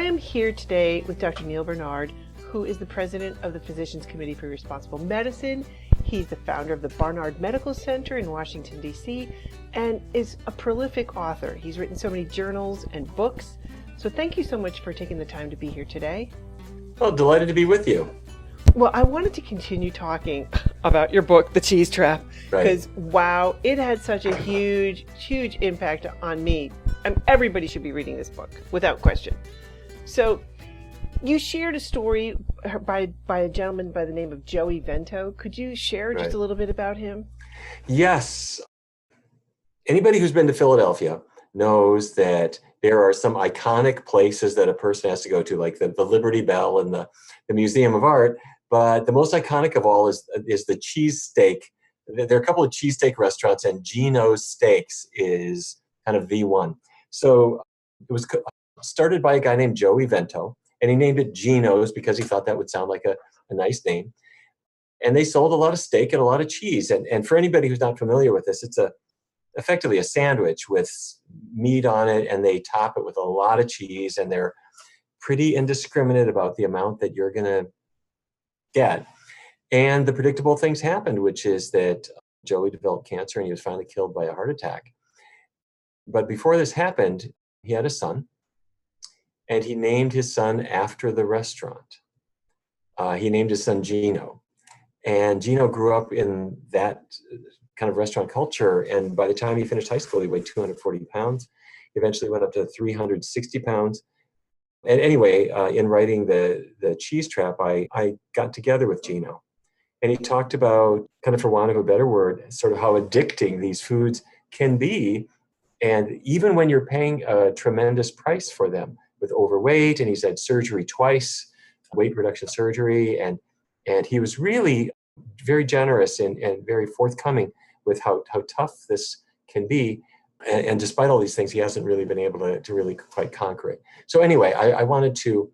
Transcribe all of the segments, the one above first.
am here today with Dr. Neil Bernard, who is the president of the Physicians Committee for Responsible Medicine. He's the founder of the Barnard Medical Center in Washington, D.C., and is a prolific author. He's written so many journals and books. So thank you so much for taking the time to be here today. Well, delighted to be with you. Well, I wanted to continue talking about your book, The Cheese Trap, because wow, it had such a huge impact on me. And everybody should be reading this book, without question. So you shared a story by a gentleman by the name of Joey Vento. Could you share just a little bit about him? Yes. Anybody who's been to Philadelphia knows that there are some iconic places that a person has to go to, like the Liberty Bell and the Museum of Art. But the most iconic of all is the cheesesteak. There are a couple of cheesesteak restaurants, and Gino Stak's is kind of the one. So it was started by a guy named Joey Vento, and he named it Gino's because he thought that would sound like a nice name. And they sold a lot of steak and a lot of cheese. And for anybody who's not familiar with this, it's effectively a sandwich with meat on it, and they top it with a lot of cheese, and they're pretty indiscriminate about the amount that you're going to get. And the predictable things happened, which is that Joey developed cancer and he was finally killed by a heart attack. But before this happened, he had a son, and he named his son after the restaurant. He named his son Gino. And Gino grew up in that kind of restaurant culture, and by the time he finished high school, he weighed 240 pounds. He eventually went up to 360 pounds. And anyway, in writing the Cheese Trap, I got together with Gino, and he talked about, kind of for want of a better word, sort of how addicting these foods can be. And even when you're paying a tremendous price for them with overweight, and he's had surgery twice, weight reduction surgery, and he was really very generous and very forthcoming with how tough this can be. And despite all these things, he hasn't really been able to really quite conquer it. So anyway, I wanted to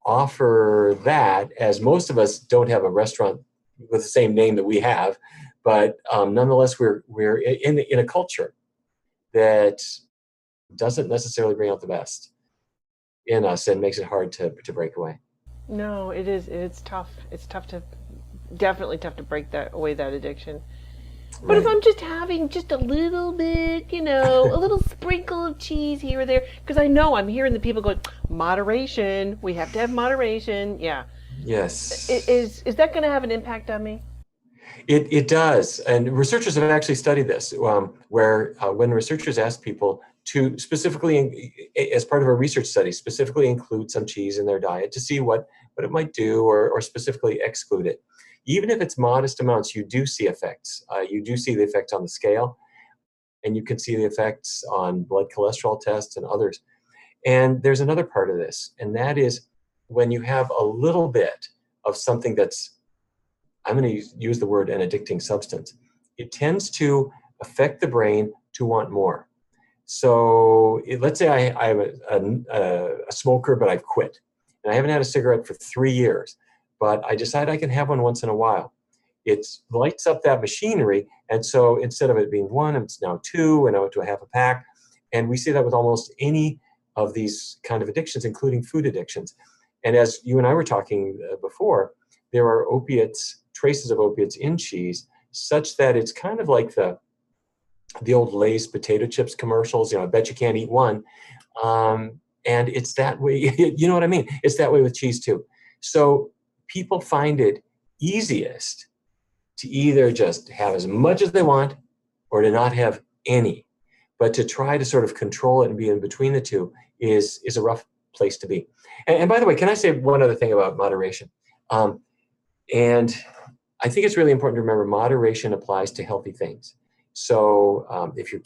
offer that, as most of us don't have a restaurant with the same name that we have, but nonetheless, we're in a culture that doesn't necessarily bring out the best in us and makes it hard to break away. No, it is. It's tough. It's definitely tough to break away that addiction. But if I'm just having just a little bit, a little sprinkle of cheese here or there, because I know I'm hearing the people going, moderation, we have to have moderation. Yeah. Yes. Is that going to have an impact on me? It does. And researchers have actually studied this, where when researchers ask people to specifically, as part of a research study, specifically include some cheese in their diet to see what it might do, or specifically exclude it. Even if it's modest amounts, you do see effects. You do see the effects on the scale, and you can see the effects on blood cholesterol tests and others. And there's another part of this, and that is when you have a little bit of something that's, I'm going to use the word an addicting substance, it tends to affect the brain to want more. So let's say I'm a smoker, but I've quit, and I haven't had a cigarette for 3 years. But I decide I can have one once in a while. It lights up that machinery, and so instead of it being one, it's now two, and I went to a half a pack. And we see that with almost any of these kind of addictions, including food addictions. And as you and I were talking before, there are opiates, traces of opiates in cheese, such that it's kind of like the old Lay's potato chips commercials. I bet you can't eat one. And it's that way. You know what I mean? It's that way with cheese too. So people find it easiest to either just have as much as they want or to not have any. But to try to sort of control it and be in between the two is a rough place to be. And by the way, can I say one other thing about moderation? And I think it's really important to remember moderation applies to healthy things. So if your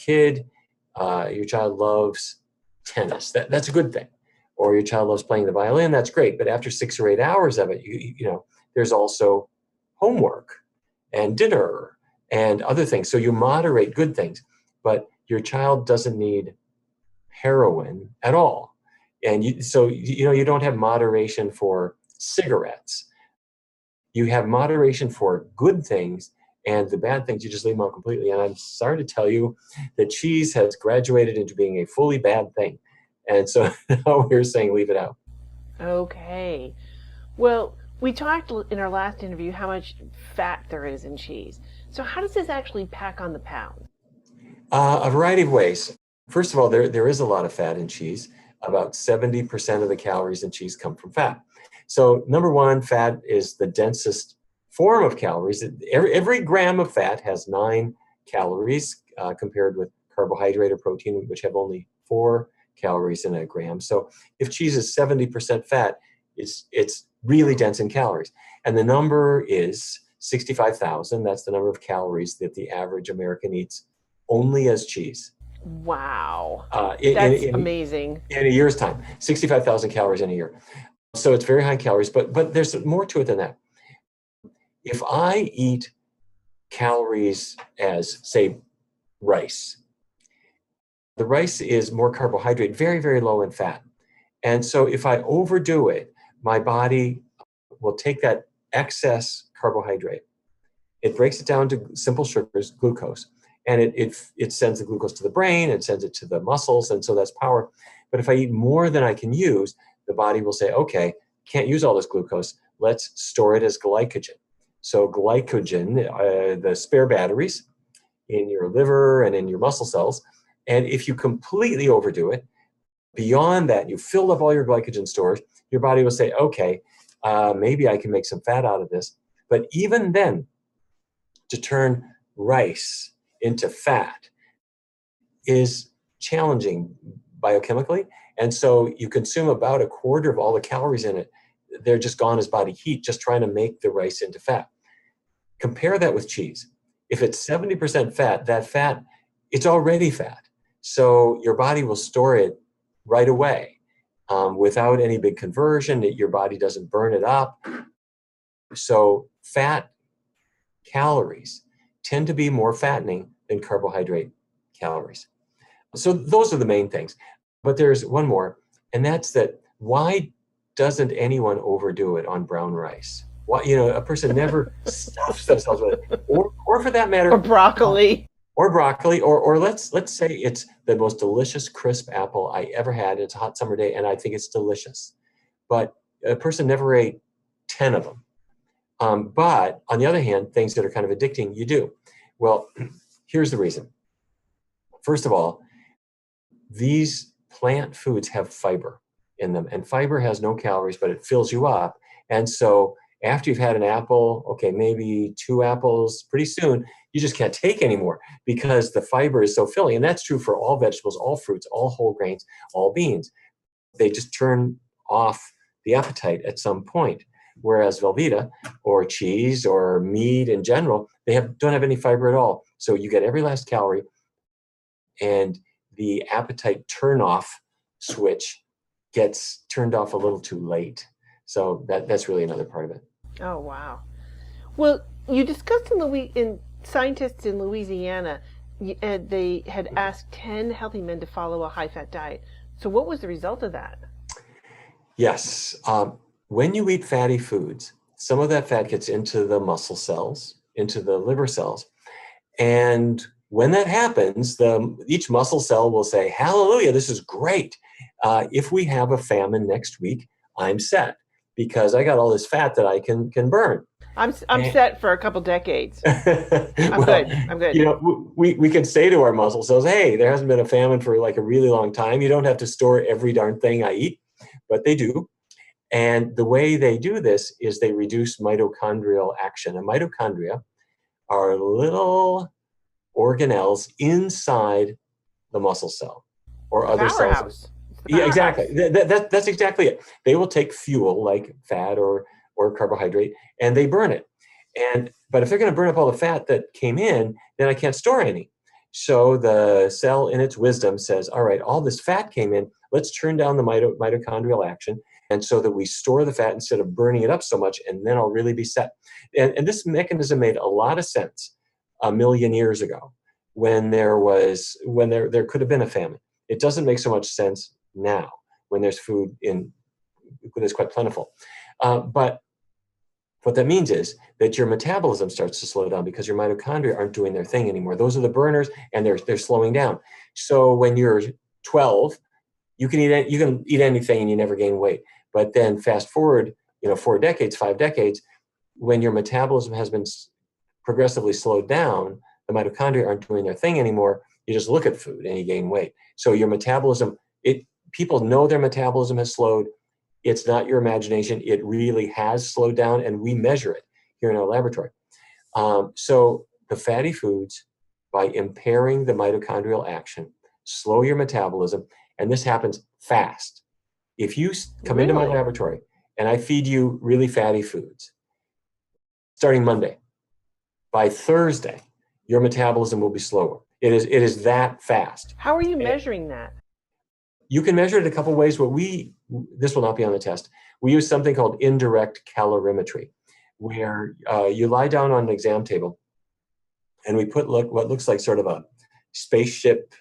child loves tennis, that's a good thing. Or your child loves playing the violin, that's great. But after 6 or 8 hours of it, there's also homework and dinner and other things. So you moderate good things, but your child doesn't need heroin at all. And you don't have moderation for cigarettes. You have moderation for good things, and the bad things, you just leave them out completely. And I'm sorry to tell you that cheese has graduated into being a fully bad thing. And so now we're saying leave it out. Okay. Well, we talked in our last interview how much fat there is in cheese. So how does this actually pack on the pounds? A variety of ways. First of all, there is a lot of fat in cheese. About 70% of the calories in cheese come from fat. So number one, fat is the densest form of calories. Every gram of fat has 9 calories compared with carbohydrate or protein, which have only 4 calories in a gram. So if cheese is 70% fat, it's really dense in calories. And the number is 65,000. That's the number of calories that the average American eats only as cheese. Wow. Uh, That's in, amazing. in a year's time, 65,000 calories in a year. So it's very high calories, but there's more to it than that. If I eat calories as, say, rice, the rice is more carbohydrate, very, very low in fat. And so if I overdo it, my body will take that excess carbohydrate. It breaks it down to simple sugars, glucose, and it sends the glucose to the brain, it sends it to the muscles, and so that's power. But if I eat more than I can use, the body will say, okay, can't use all this glucose, let's store it as glycogen. So glycogen, the spare batteries in your liver and in your muscle cells, and if you completely overdo it, beyond that, you filled up all your glycogen stores, your body will say, okay, maybe I can make some fat out of this. But even then, to turn rice into fat is challenging biochemically. And so you consume about a quarter of all the calories in it. They're just gone as body heat, just trying to make the rice into fat. Compare that with cheese. If it's 70% fat, that fat, it's already fat. So your body will store it right away without any big conversion. Your body doesn't burn it up. So fat calories tend to be more fattening than carbohydrate calories. So those are the main things. But there's one more, and that's that why doesn't anyone overdo it on brown rice? Why, a person never stuffs themselves with it. Or for that matter, Or broccoli. or let's say it's the most delicious crisp apple I ever had. It's a hot summer day, and I think it's delicious. But a person never ate 10 of them. But on the other hand, things that are kind of addicting, you do. Well, here's the reason. First of all, these plant foods have fiber in them, and fiber has no calories, but it fills you up. And so after you've had an apple, okay, maybe 2 apples, pretty soon, you just can't take anymore because the fiber is so filling. And that's true for all vegetables, all fruits, all whole grains, all beans. They just turn off the appetite at some point. Whereas Velveeta or cheese or meat in general, don't have any fiber at all. So you get every last calorie, and the appetite turn off switch gets turned off a little too late. So that's really another part of it. Oh, wow. Well, you discussed in scientists in Louisiana, they had asked 10 healthy men to follow a high-fat diet. So what was the result of that? Yes. When you eat fatty foods, some of that fat gets into the muscle cells, into the liver cells. And when that happens, each muscle cell will say, hallelujah, this is great. If we have a famine next week, I'm set because I got all this fat that I can burn. I'm set for a couple decades. I'm good. We can say to our muscle cells, hey, there hasn't been a famine for like a really long time. You don't have to store every darn thing I eat, but they do. And the way they do this is they reduce mitochondrial action. And mitochondria are little organelles inside the muscle cell or other cells. Yeah, exactly. That's exactly it. They will take fuel like fat or carbohydrate and they burn it. But if they're going to burn up all the fat that came in, then I can't store any. So the cell in its wisdom says, all right, all this fat came in, let's turn down the mitochondrial action. And so that we store the fat instead of burning it up so much, and then I'll really be set. And this mechanism made a lot of sense a million years ago when there could have been a famine. It doesn't make so much sense now when there's food that's quite plentiful. But what that means is that your metabolism starts to slow down because your mitochondria aren't doing their thing anymore. Those are the burners, and they're slowing down. So when you're 12, you can eat anything and you never gain weight. But then fast forward, 4 decades, 5 decades, when your metabolism has been progressively slowed down, the mitochondria aren't doing their thing anymore. You just look at food and you gain weight. So your metabolism, people know their metabolism has slowed. It's not your imagination. It really has slowed down, and we measure it here in our laboratory. So the fatty foods, by impairing the mitochondrial action, slow your metabolism, and this happens fast. If you come into my laboratory and I feed you really fatty foods, starting Monday, by Thursday, your metabolism will be slower. It is that fast. How are you measuring that? You can measure it a couple ways. This will not be on the test. We use something called indirect calorimetry, where you lie down on an exam table and we put what looks like sort of a spaceship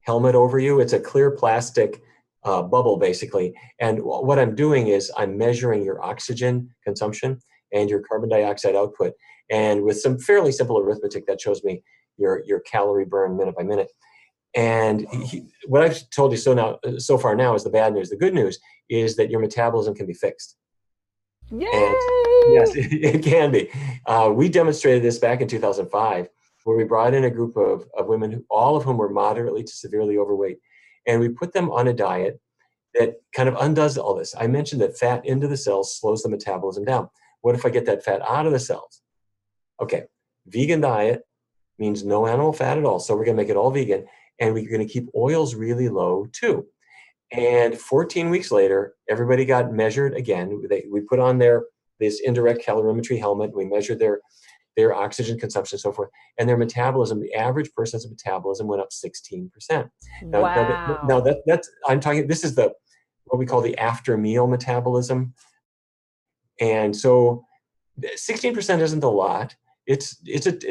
helmet over you. It's a clear plastic bubble, basically. And what I'm doing is I'm measuring your oxygen consumption and your carbon dioxide output. And with some fairly simple arithmetic, that shows me your calorie burn minute by minute. And what I've told you so far now is the bad news. The good news is that your metabolism can be fixed. Yay! And yes, it can be. We demonstrated this back in 2005, where we brought in a group of women, all of whom were moderately to severely overweight, and we put them on a diet that kind of undoes all this. I mentioned that fat into the cells slows the metabolism down. What if I get that fat out of the cells? Okay, vegan diet means no animal fat at all, so we're going to make it all vegan, and we're going to keep oils really low too. And 14 weeks later, everybody got measured again. We put on this indirect calorimetry helmet. We measured their oxygen consumption and so forth, and their metabolism, the average person's metabolism went up 16%. Now that's I'm talking. This is what we call the after meal metabolism, and so 16% isn't a lot. It's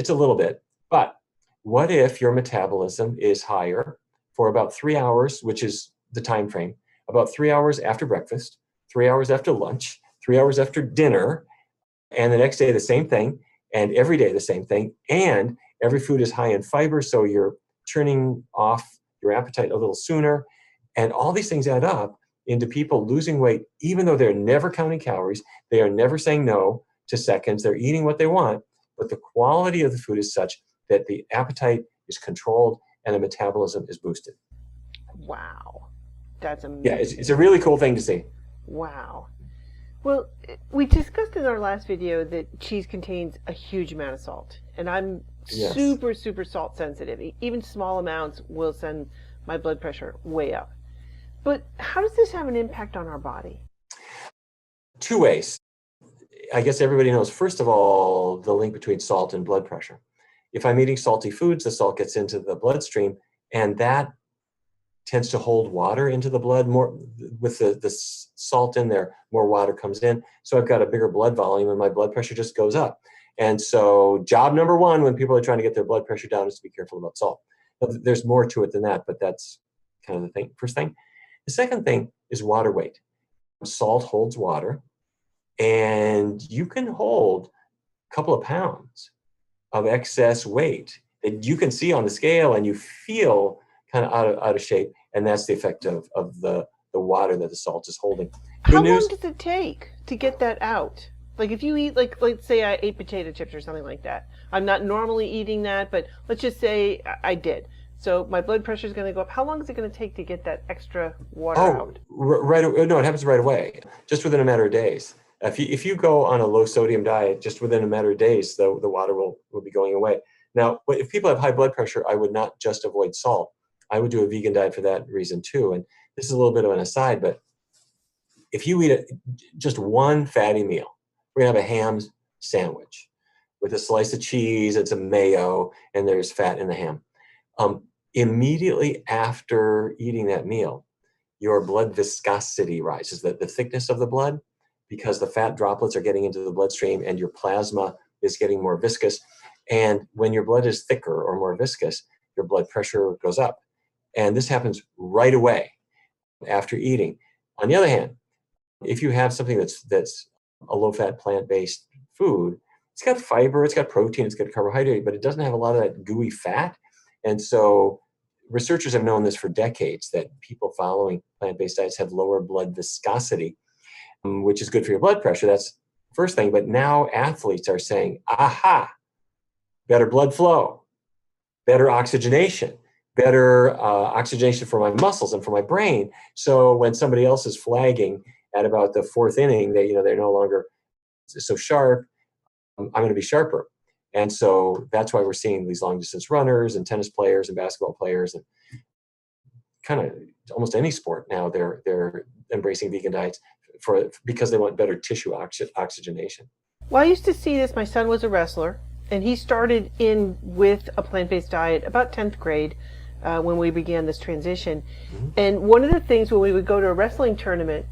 a little bit, but what if your metabolism is higher for about 3 hours, which is the time frame, about 3 hours after breakfast, 3 hours after lunch, 3 hours after dinner, and the next day the same thing, and every day the same thing, and every food is high in fiber, so you're turning off your appetite a little sooner, and all these things add up into people losing weight, even though they're never counting calories, they are never saying no to seconds, they're eating what they want, but the quality of the food is such that the appetite is controlled and the metabolism is boosted. Wow. That's amazing. Yeah, it's a really cool thing to see. Wow. Well, we discussed in our last video that cheese contains a huge amount of salt, and I'm super, super salt sensitive. Even small amounts will send my blood pressure way up. But how does this have an impact on our body? 2 ways. I guess everybody knows, first of all, the link between salt and blood pressure. If I'm eating salty foods, the salt gets into the bloodstream, and that tends to hold water into the blood more. With the salt in there, more water comes in. So I've got a bigger blood volume and my blood pressure just goes up. And so job number one when people are trying to get their blood pressure down is to be careful about salt. There's more to it than that, but that's kind of the first thing. The second thing is water weight. Salt holds water, and you can hold a couple of pounds of excess weight that you can see on the scale and you feel kind of out of shape, and that's the effect of the water that the salt is holding. How long does it take to get that out? Like if you eat, like let's say I ate potato chips or something like that. I'm not normally eating that, but let's just say I did. So my blood pressure is going to go up. How long is it going to take to get that extra water out? Right. No, it happens right away, just within a matter of days. If you go on a low sodium diet, just within a matter of days, the water will be going away. Now, if people have high blood pressure, I would not just avoid salt. I would do a vegan diet for that reason too. And this is a little bit of an aside, but if you eat just one fatty meal, we're going to have a ham sandwich with a slice of cheese and some mayo, and there's fat in the ham. Immediately after eating that meal, your blood viscosity rises, the thickness of the blood, because the fat droplets are getting into the bloodstream and your plasma is getting more viscous. And when your blood is thicker or more viscous, your blood pressure goes up. And this happens right away after eating. On the other hand, if you have something that's a low-fat plant-based food, it's got fiber, it's got protein, it's got carbohydrate, but it doesn't have a lot of that gooey fat. And so researchers have known this for decades, that people following plant-based diets have lower blood viscosity, which is good for your blood pressure. That's the first thing. But now athletes are saying, aha, better blood flow, better oxygenation, better oxygenation for my muscles and for my brain. So when somebody else is flagging at about the fourth inning, they're no longer so sharp, I'm going to be sharper. And so that's why we're seeing these long distance runners and tennis players and basketball players and kind of almost any sport now, they're embracing vegan diets because they want better tissue oxygenation. Well, I used to see this. My son was a wrestler, and he started in with a plant-based diet about 10th grade when we began this transition. Mm-hmm. And one of the things when we would go to a wrestling tournament,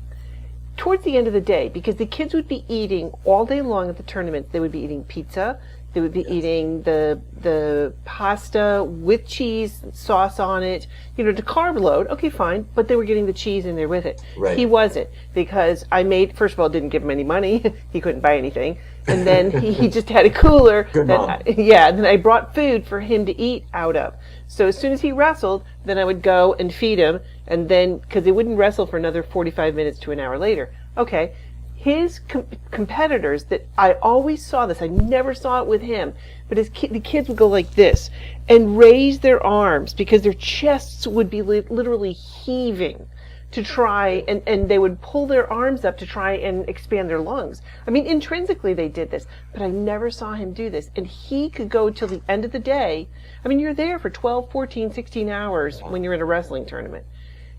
towards the end of the day, because the kids would be eating all day long at the tournament, they would be eating pizza, they would be eating the pasta with cheese, sauce on it, to carb load. Okay, fine, but they were getting the cheese in there with it. Right. He wasn't, because first of all, didn't give him any money. He couldn't buy anything. And then he just had a cooler. Good mom. Then I brought food for him to eat out of. So as soon as he wrestled, then I would go and feed him, and then, because they wouldn't wrestle for another 45 minutes to an hour later. Okay. His competitors, that I always saw this, I never saw it with him, but the kids would go like this and raise their arms because their chests would be literally heaving to try, and they would pull their arms up to try and expand their lungs. I mean, intrinsically they did this, but I never saw him do this. And he could go till the end of the day. I mean, you're there for 12, 14, 16 hours when you're in a wrestling tournament.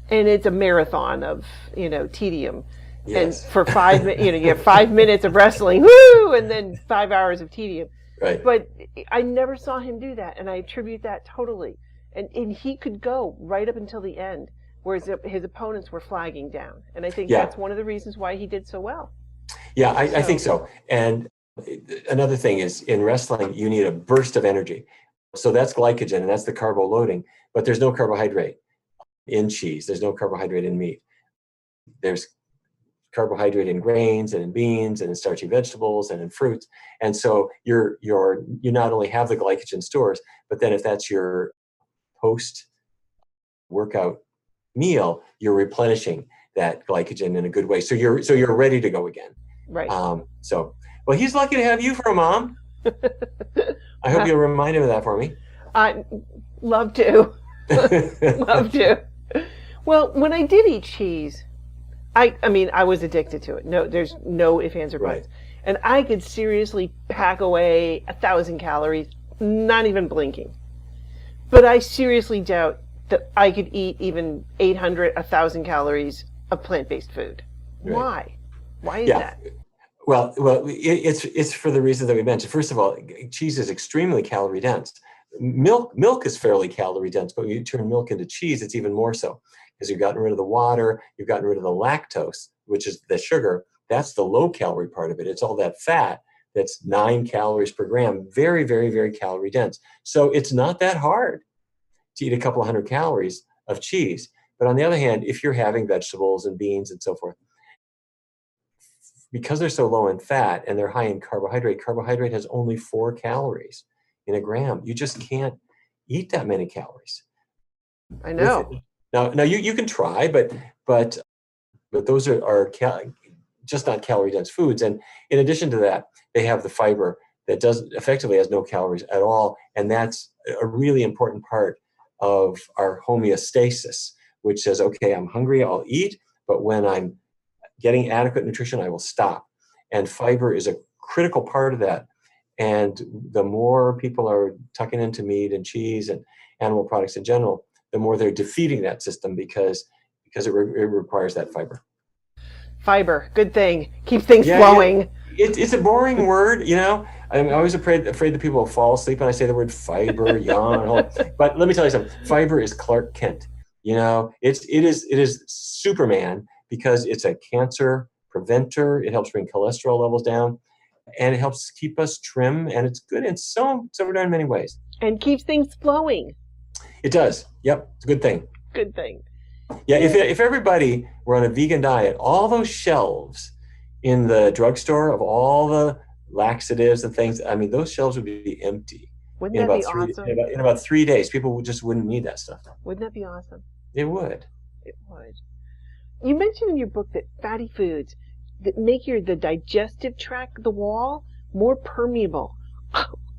And it's a marathon of, tedium. Yes. And for 5 minutes, you have 5 minutes of wrestling, woo, and then 5 hours of tedium. Right. But I never saw him do that, and I attribute that totally. And he could go right up until the end, whereas his opponents were flagging down. And I think that's one of the reasons why he did so well. Yeah, I think so. And another thing is, in wrestling, you need a burst of energy. So that's glycogen, and that's the carbo loading. But there's no carbohydrate in cheese. There's no carbohydrate in meat. There's carbohydrate in grains and in beans and in starchy vegetables and in fruits. And so you not only have the glycogen stores, but then if that's your post-workout meal, you're replenishing that glycogen in a good way. So you're ready to go again. Right. Well, he's lucky to have you for a mom. I hope you'll remind him of that for me. I'd love to. Love to. Well, when I did eat cheese, I mean, I was addicted to it. No, there's no ifs, ands, or buts. Right. And I could seriously pack away 1,000 calories, not even blinking. But I seriously doubt that I could eat even 800, 1,000 calories of plant-based food. Right. Why? Why is that? Well, it's for the reason that we mentioned. First of all, cheese is extremely calorie dense. Milk is fairly calorie dense, but when you turn milk into cheese, it's even more so. Because you've gotten rid of the water, you've gotten rid of the lactose, which is the sugar. That's the low calorie part of it. It's all that fat that's 9 calories per gram, very, very, very calorie dense. So it's not that hard to eat a couple of 100 calories of cheese. But on the other hand, if you're having vegetables and beans and so forth, because they're so low in fat and they're high in carbohydrate has only 4 calories in a gram. You just can't eat that many calories. I know. Now you can try, but those are just not calorie dense foods. And in addition to that, they have the fiber that effectively has no calories at all, and that's a really important part of our homeostasis, which says, okay, I'm hungry, I'll eat, but when I'm getting adequate nutrition, I will stop. And fiber is a critical part of that. And the more people are tucking into meat and cheese and animal products in general, the more they're defeating that system because it requires that fiber. Fiber, good thing. Keep things flowing. Yeah. It's a boring word, I'm always afraid that people will fall asleep when I say the word fiber, yawn. But let me tell you something. Fiber is Clark Kent. It is Superman because it's a cancer preventer. It helps bring cholesterol levels down, and it helps keep us trim. And it's good in so darn many ways. And keeps things flowing. It does. Yep. It's a good thing. Good thing. Yeah. If everybody were on a vegan diet, all those shelves in the drugstore of all the laxatives and things, I mean, those shelves would be empty. Wouldn't that be awesome? In about 3 days, people just wouldn't need that stuff. Wouldn't that be awesome? It would. It would. You mentioned in your book that fatty foods that make the digestive tract, the wall, more permeable.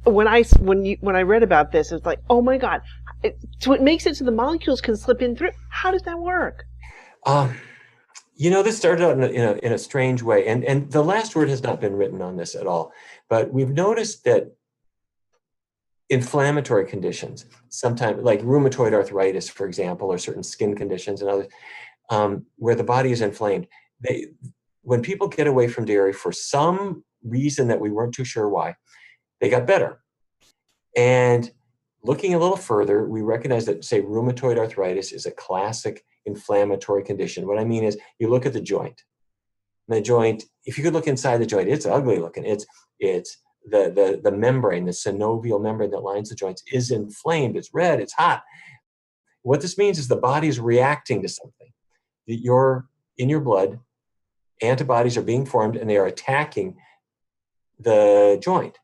When I read about this, it was like, oh my God! So it makes it so the molecules can slip in through. How does that work? This started out in a strange way, and the last word has not been written on this at all. But we've noticed that inflammatory conditions, sometimes like rheumatoid arthritis, for example, or certain skin conditions and others, where the body is inflamed, when people get away from dairy for some reason that we weren't too sure why, they got better. And looking a little further, we recognize that, say, rheumatoid arthritis is a classic inflammatory condition. What I mean is, you look at the joint. And the joint, if you could look inside the joint, it's ugly looking. It's the membrane, the synovial membrane that lines the joints is inflamed. It's red. It's hot. What this means is the body is reacting to something. In your blood, antibodies are being formed and they are attacking the joint.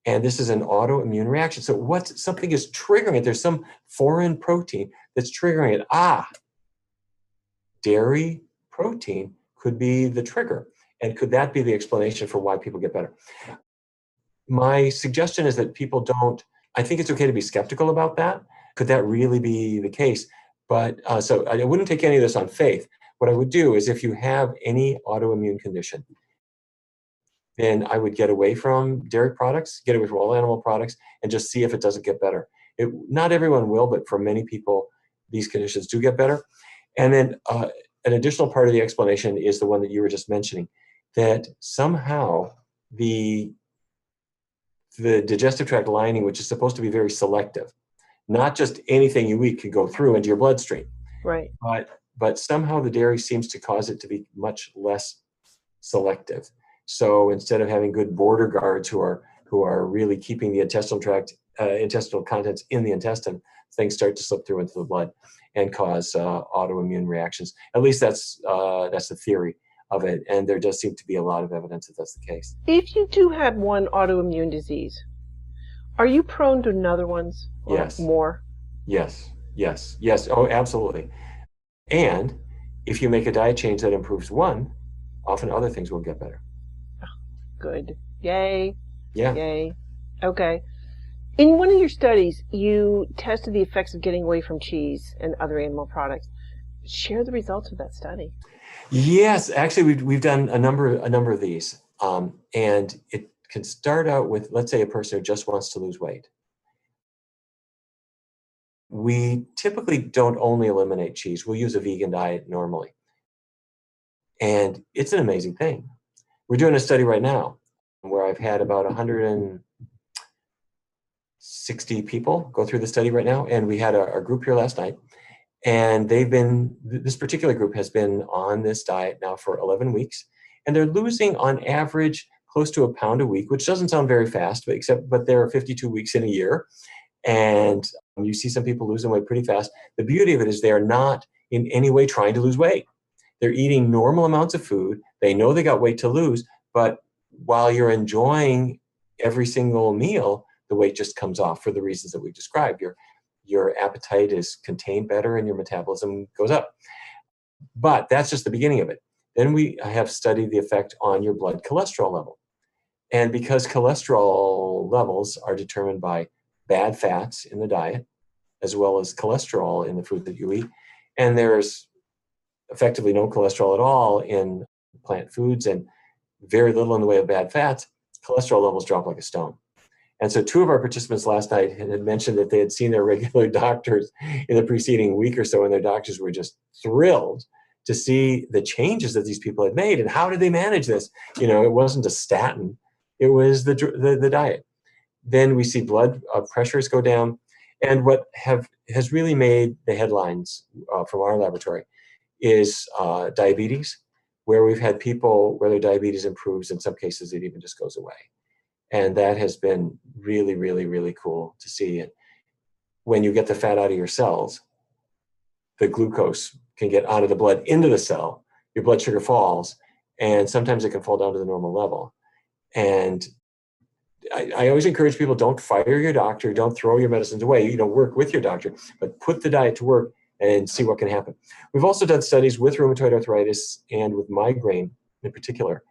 And this is an autoimmune reaction. So something is triggering it. There's some foreign protein that's triggering it. Dairy protein could be the trigger. And could that be the explanation for why people get better? My suggestion is that I think it's okay to be skeptical about that. Could that really be the case? But so I wouldn't take any of this on faith. What I would do is, if you have any autoimmune condition, then I would get away from dairy products, get away from all animal products, and just see if it doesn't get better. Not everyone will, but for many people, these conditions do get better. And then an additional part of the explanation is the one that you were just mentioning, that somehow the digestive tract lining, which is supposed to be very selective, not just anything you eat can go through into your bloodstream. Right. But somehow the dairy seems to cause it to be much less selective. So instead of having good border guards who are really keeping the intestinal contents in the intestine, things start to slip through into the blood and cause autoimmune reactions. At least that's the theory of it, and there does seem to be a lot of evidence that that's the case. If you do have one autoimmune disease, are you prone to another ones? Or Yes. More? Yes. Oh, absolutely. And if you make a diet change that improves one, often other things will get better. Good. Yay. Yeah. Yay. Okay. In one of your studies, you tested the effects of getting away from cheese and other animal products. Share the results of that study. Yes, actually, we've done a number of these, and it can start out with, let's say, a person who just wants to lose weight. We typically don't only eliminate cheese. We'll use a vegan diet normally, and it's an amazing thing. We're doing a study right now where I've had about 160 people go through the study right now, and we had our group here last night. And this particular group has been on this diet now for 11 weeks, and they're losing on average close to a pound a week, which doesn't sound very fast, but there are 52 weeks in a year. And you see some people losing weight pretty fast. The beauty of it is they are not in any way trying to lose weight. They're eating normal amounts of food. They know they got weight to lose, but while you're enjoying every single meal, the weight just comes off for the reasons that we've described. Your appetite is contained better and your metabolism goes up. But that's just the beginning of it. Then we have studied the effect on your blood cholesterol level. And because cholesterol levels are determined by bad fats in the diet, as well as cholesterol in the food that you eat, and there's effectively no cholesterol at all in plant foods and very little in the way of bad fats, cholesterol levels drop like a stone. And so 2 of our participants last night had mentioned that they had seen their regular doctors in the preceding week or so, and their doctors were just thrilled to see the changes that these people had made. And how did they manage this? It wasn't a statin. It was the diet. Then we see blood pressures go down. And what has really made the headlines from our laboratory is diabetes, where we've had people where their diabetes improves. In some cases, it even just goes away. And that has been really, really, really cool to see it. When you get the fat out of your cells, the glucose can get out of the blood into the cell, your blood sugar falls, and sometimes it can fall down to the normal level. And I always encourage people, don't fire your doctor, don't throw your medicines away, work with your doctor, but put the diet to work and see what can happen. We've also done studies with rheumatoid arthritis and with migraine in particular.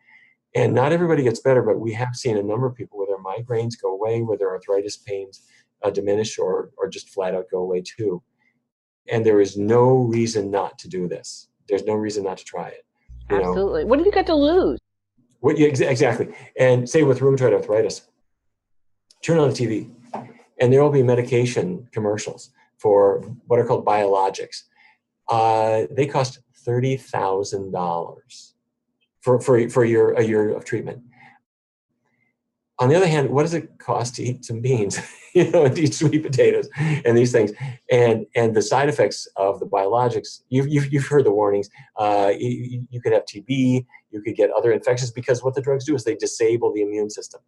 And not everybody gets better, but we have seen a number of people where their migraines go away, where their arthritis pains diminish or just flat out go away too. And there is no reason not to do this. There's no reason not to try it. Absolutely. What have you got to lose? Exactly. And say with rheumatoid arthritis, turn on the TV and there will be medication commercials for what are called biologics. They cost $30,000 for a year of treatment. On the other hand, what does it cost to eat some beans, and to eat sweet potatoes and these things? And the side effects of the biologics, you've heard the warnings. You could have TB, you could get other infections, because what the drugs do is they disable the immune system.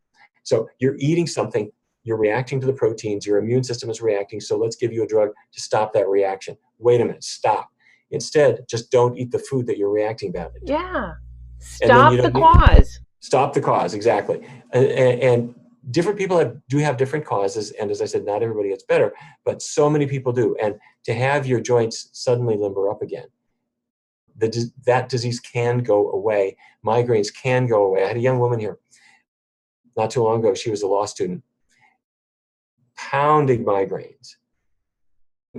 So you're eating something, you're reacting to the proteins, your immune system is reacting, so let's give you a drug to stop that reaction. Wait a minute, stop. Instead, just don't eat the food that you're reacting badly to. Yeah. Stop the cause. Stop the cause, exactly. And different people do have different causes, and as I said, not everybody gets better, but so many people do. And to have your joints suddenly limber up again, that disease can go away. Migraines can go away. I had a young woman here not too long ago. She was a law student, pounding migraines.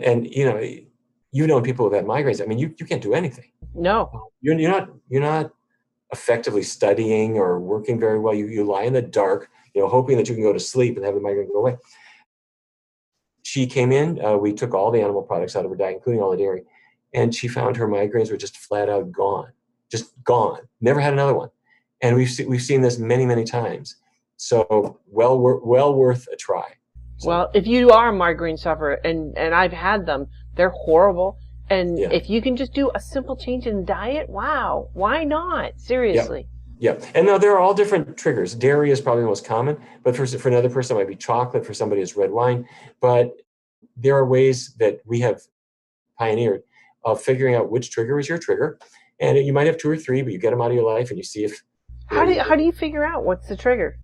And you've known people who've had migraines. I mean, you can't do anything. No. You're not effectively studying or working very well. You lie in the dark, hoping that you can go to sleep and have the migraine go away. She came in, we took all the animal products out of her diet, including all the dairy, and she found her migraines were just flat out gone, just gone. Never had another one. And we've seen this many, many times. So well worth a try. So, well, if you are a migraine sufferer, and I've had them, they're horrible. And if you can just do a simple change in diet, wow, why not? Seriously. Yeah. And now there are all different triggers. Dairy is probably the most common, but for another person, it might be chocolate. For somebody, it's red wine. But there are ways that we have pioneered of figuring out which trigger is your trigger. And you might have 2 or 3, but you get them out of your life and you see if... How do you figure out what's the trigger?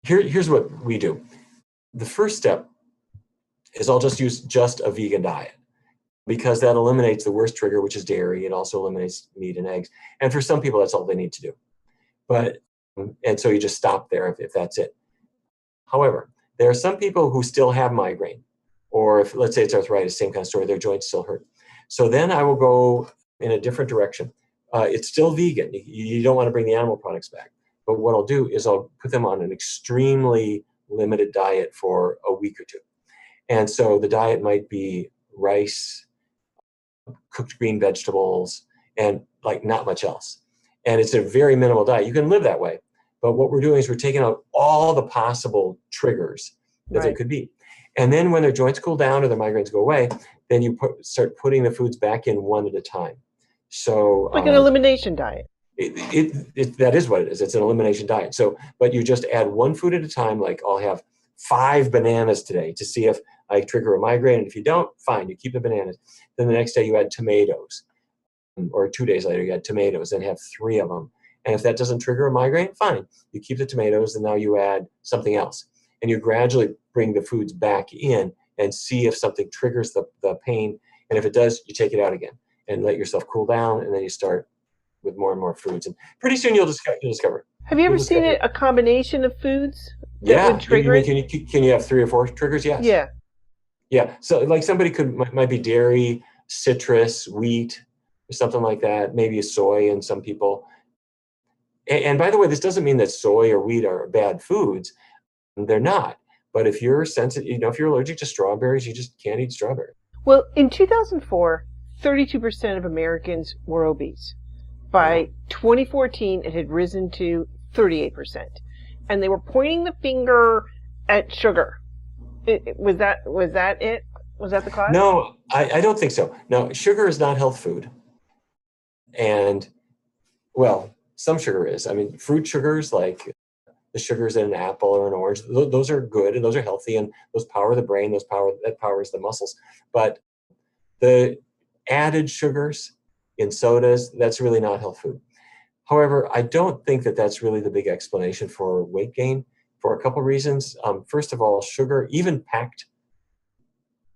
Here's what we do. The first step is I'll just use just a vegan diet, because that eliminates the worst trigger, which is dairy. It also eliminates meat and eggs. And for some people, that's all they need to do. And so you just stop there if that's it. However, there are some people who still have migraine, or if, let's say it's arthritis, same kind of story, their joints still hurt. So then I will go in a different direction. It's still vegan. You don't want to bring the animal products back. But what I'll do is I'll put them on an extremely limited diet for a week or 2. And so the diet might be rice, cooked green vegetables, and like not much else. And it's a very minimal diet. You can live that way. But what we're doing is we're taking out all the possible triggers that there could be. And then when their joints cool down or their migraines go away, then you start putting the foods back in one at a time. So like an elimination diet. That is what it is. It's an elimination diet. So, but you just add one food at a time. Like I'll have 5 bananas today to see if I trigger a migraine. And if you don't, fine, you keep the bananas. Then the next day you add tomatoes, or 2 days later you add tomatoes and have 3 of them. And if that doesn't trigger a migraine, fine, you keep the tomatoes and now you add something else. And you gradually bring the foods back in and see if something triggers the pain. And if it does, you take it out again and let yourself cool down. And then you start with more and more foods. And pretty soon you'll discover. Have you ever seen a combination of foods that would trigger it? Can you have 3 or 4 triggers? Yes. Yeah. Yeah. So like somebody might be dairy, citrus, wheat, or something like that. Maybe soy in some people. And by the way, this doesn't mean that soy or wheat are bad foods. They're not. But if you're sensitive, if you're allergic to strawberries, you just can't eat strawberries. Well, in 2004, 32% of Americans were obese. By 2014, it had risen to 38%. And they were pointing the finger at sugar. Was that it? Was that the cause? No, I don't think so. No, sugar is not health food. And, well, some sugar is. I mean, fruit sugars, like the sugars in an apple or an orange, those are good and those are healthy and those power the brain, that powers the muscles. But the added sugars in sodas, that's really not health food. However, I don't think that that's really the big explanation for weight gain. for a couple reasons. First of all, sugar, even packed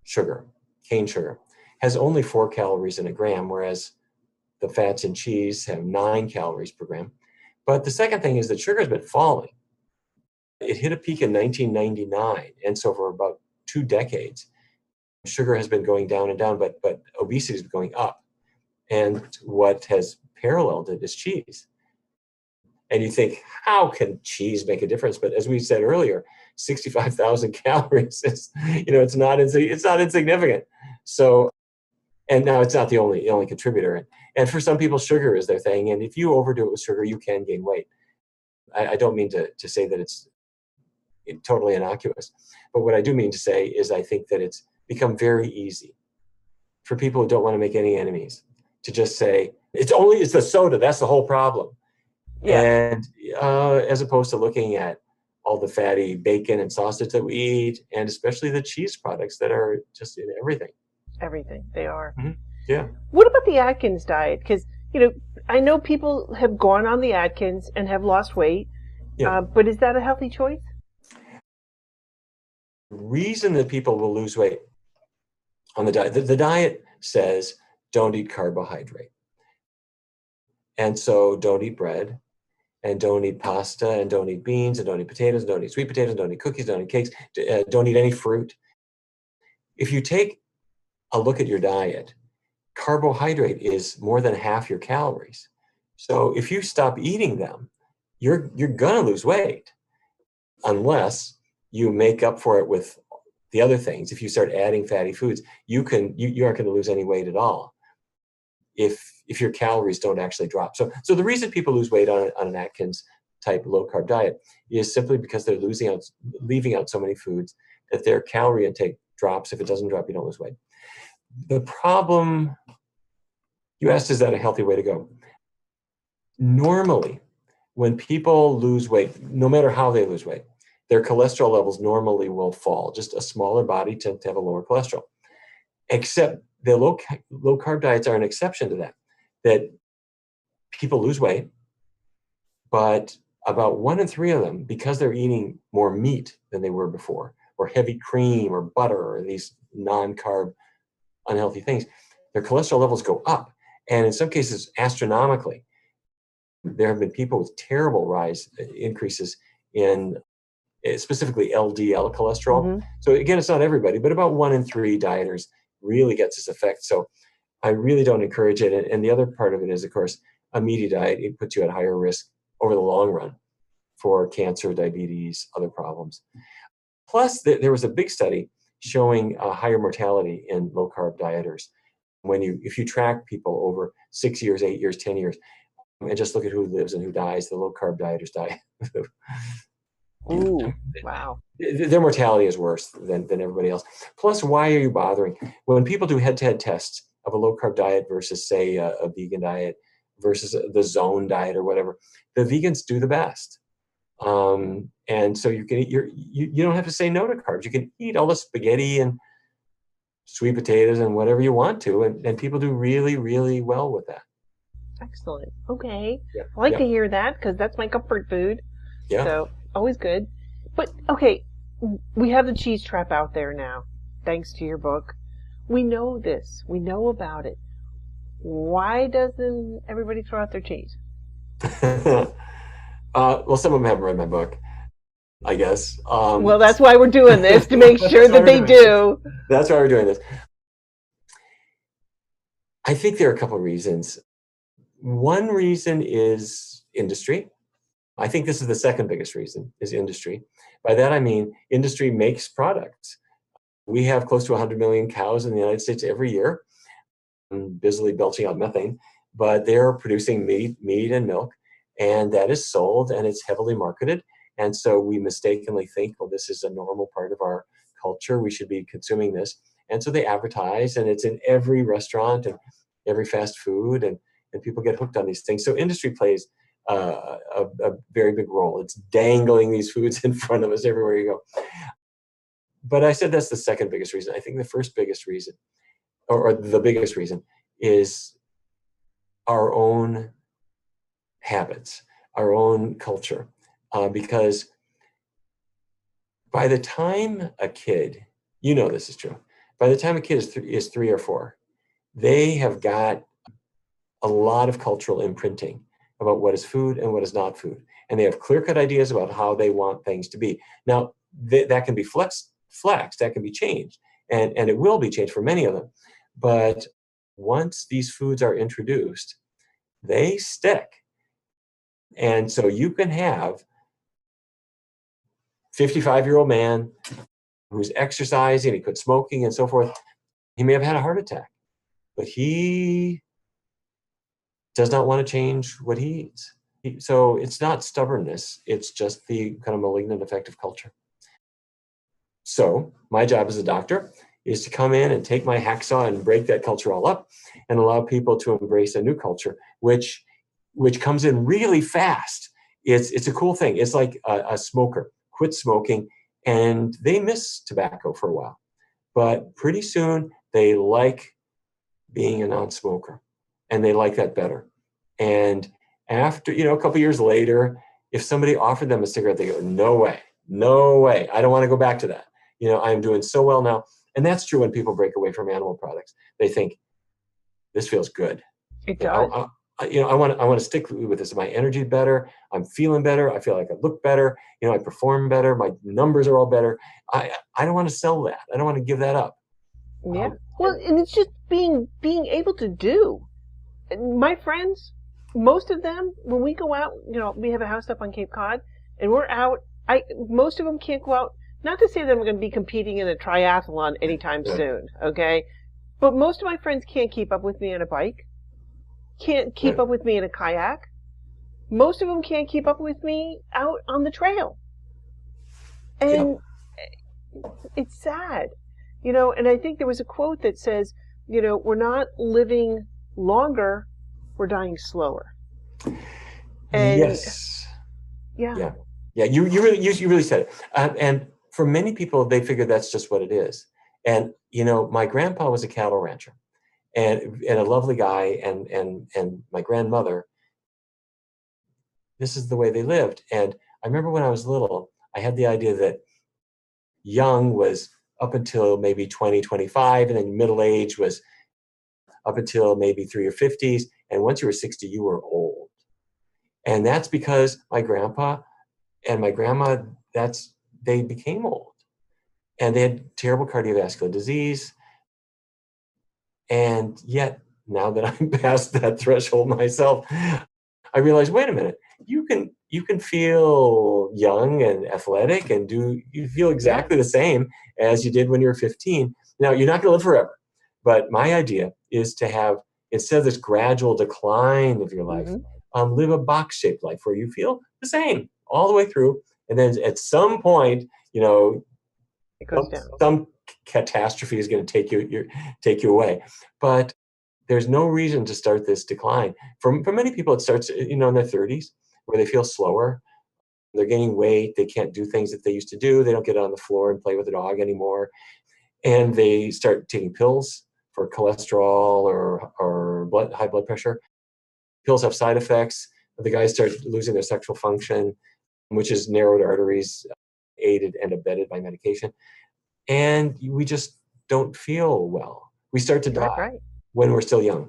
sugar, cane sugar, has only 4 calories in a gram, whereas the fats in cheese have 9 calories per gram. But the second thing is that sugar has been falling. It hit a peak in 1999, and so for about 2 decades, sugar has been going down and down, but obesity has been going up. And what has paralleled it is cheese. And you think, how can cheese make a difference? But as we said earlier, 65,000 calories is, it's not insignificant. So, and now it's not the only contributor. And for some people, sugar is their thing. And if you overdo it with sugar, you can gain weight. I don't mean to say that it's totally innocuous, but what I do mean to say is I think that it's become very easy for people who don't want to make any enemies to just say, it's the soda, that's the whole problem. Yeah. And as opposed to looking at all the fatty bacon and sausage that we eat, and especially the cheese products that are just in everything. Everything, they are. Mm-hmm. Yeah. What about the Atkins diet? Because, I know people have gone on the Atkins and have lost weight, Yeah. but is that a healthy choice? The reason that people will lose weight on the diet, the diet says don't eat carbohydrate. And so don't eat bread, and don't eat pasta, and don't eat beans, and don't eat potatoes, and don't eat sweet potatoes, don't eat cookies, don't eat cakes, don't eat any fruit. If you take a look at your diet, carbohydrate is more than half your calories. So if you stop eating them, you're gonna lose weight, unless you make up for it with the other things. If you start adding fatty foods, you aren't going to lose any weight at all if your calories don't actually drop. So the reason people lose weight on an Atkins type low carb diet is simply because they're leaving out so many foods that their calorie intake drops. If it doesn't drop, you don't lose weight. The problem, you asked, is that a healthy way to go? Normally, when people lose weight, no matter how they lose weight, their cholesterol levels normally will fall. Just a smaller body tends to have a lower cholesterol. Except the low carb diets are an exception to that people lose weight, but about 1 in 3 of them, because they're eating more meat than they were before, or heavy cream or butter or these non-carb unhealthy things, their cholesterol levels go up, and in some cases astronomically. There have been people with terrible increases in specifically LDL cholesterol. Mm-hmm. So again, it's not everybody, but about 1 in 3 dieters really gets this effect. So I really don't encourage it. And the other part of it is, of course, a meaty diet, it puts you at higher risk over the long run for cancer, diabetes, other problems. Plus, there was a big study showing higher mortality in low carb dieters. If you track people over 6 years, 8 years, 10 years, and just look at who lives and who dies, the low carb dieters die. Ooh, wow. Their mortality is worse than everybody else. Plus, why are you bothering? When people do head-to-head tests of a low-carb diet versus, say, a vegan diet versus the zone diet or whatever, the vegans do the best. And so you can eat you don't have to say no to carbs. You can eat all the spaghetti and sweet potatoes and whatever you want to, and people do really, really well with that. Excellent. Okay. Yeah. I like to hear that, because that's my comfort food. Yeah. So always good. But okay, we have the cheese trap out there now, thanks to your book. We know this. We know about it. Why doesn't everybody throw out their cheese? Well, some of them haven't read my book, I guess. Well, that's why we're doing this, to make sure that they do. That's why we're doing this. I think there are a couple of reasons. One reason is industry. I think this is the second biggest reason, is industry. By that I mean industry makes products. We have close to 100 million cows in the United States every year, busily belching out methane, but they're producing meat and milk, and that is sold, and it's heavily marketed. And so we mistakenly think, well, this is a normal part of our culture, we should be consuming this. And so they advertise, and it's in every restaurant and every fast food, and people get hooked on these things. So industry plays a very big role. It's dangling these foods in front of us everywhere you go. But I said that's the second biggest reason. I think the first biggest reason, or the biggest reason, is our own habits, our own culture. Because By the time a kid, you know this is true, by the time a kid is 3 or 4, they have got a lot of cultural imprinting about what is food and what is not food. And they have clear-cut ideas about how they want things to be. Now, that can be flexed, that can be changed, and it will be changed for many of them. But once these foods are introduced, they stick. And so you can have 55-year-old man who's exercising, he quit smoking and so forth. He may have had a heart attack, but he does not want to change what he eats. So it's not stubbornness, it's just the kind of malignant effect of culture. So my job as a doctor is to come in and take my hacksaw and break that culture all up and allow people to embrace a new culture, which comes in really fast. It's a cool thing. It's like a smoker quit smoking and they miss tobacco for a while, but pretty soon they like being a non-smoker and they like that better. And after, a couple years later, if somebody offered them a cigarette, they go, no way, I don't want to go back to that. I'm doing so well now. And that's true when people break away from animal products. They think, this feels good. It does. I want to stick with this. My energy better. I'm feeling better. I feel like I look better. I perform better. My numbers are all better. I don't want to sell that. I don't want to give that up. Yeah. And it's just being able to do. My friends, most of them, when we go out, we have a house up on Cape Cod, and we're out. Most of them can't go out. Not to say that I'm going to be competing in a triathlon anytime soon, okay? But most of my friends can't keep up with me on a bike, can't keep up with me in a kayak. Most of them can't keep up with me out on the trail. And it's sad, and I think there was a quote that says, we're not living longer, we're dying slower. And yes. Yeah. You really said it. And for many people, they figure that's just what it is. And my grandpa was a cattle rancher, and a lovely guy, and my grandmother. This is the way they lived. And I remember when I was little, I had the idea that young was up until maybe 20, 25, and then middle age was up until maybe 3 or 50s. And once you were 60, you were old. And that's because my grandpa and my grandma, they became old. And they had terrible cardiovascular disease. And yet, now that I'm past that threshold myself, I realize, wait a minute, you can feel young and athletic and you feel exactly the same as you did when you were 15. Now, you're not going to live forever. But my idea is to have, instead of this gradual decline of your life, live a box-shaped life where you feel the same all the way through. And then at some point, it goes down. Some catastrophe is going to take you away. But there's no reason to start this decline. For many people, it starts in their 30s, where they feel slower. They're gaining weight. They can't do things that they used to do. They don't get on the floor and play with a dog anymore. And they start taking pills for cholesterol or high blood pressure. Pills have side effects. The guys start losing their sexual function, which is narrowed arteries, aided and abetted by medication. And we just don't feel well. We start to die when we're still young.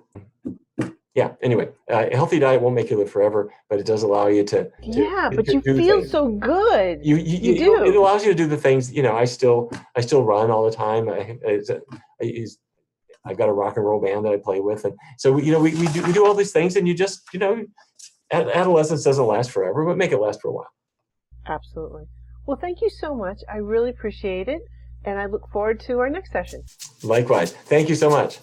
Yeah, anyway, a healthy diet won't make you live forever, but it does allow you to but you feel things. So good. You do. It allows you to do the things, I still run all the time. I've got a rock and roll band that I play with. And so, we do all these things, and you just, adolescence doesn't last forever, but make it last for a while. Absolutely. Well, thank you so much. I really appreciate it. And I look forward to our next session. Likewise. Thank you so much.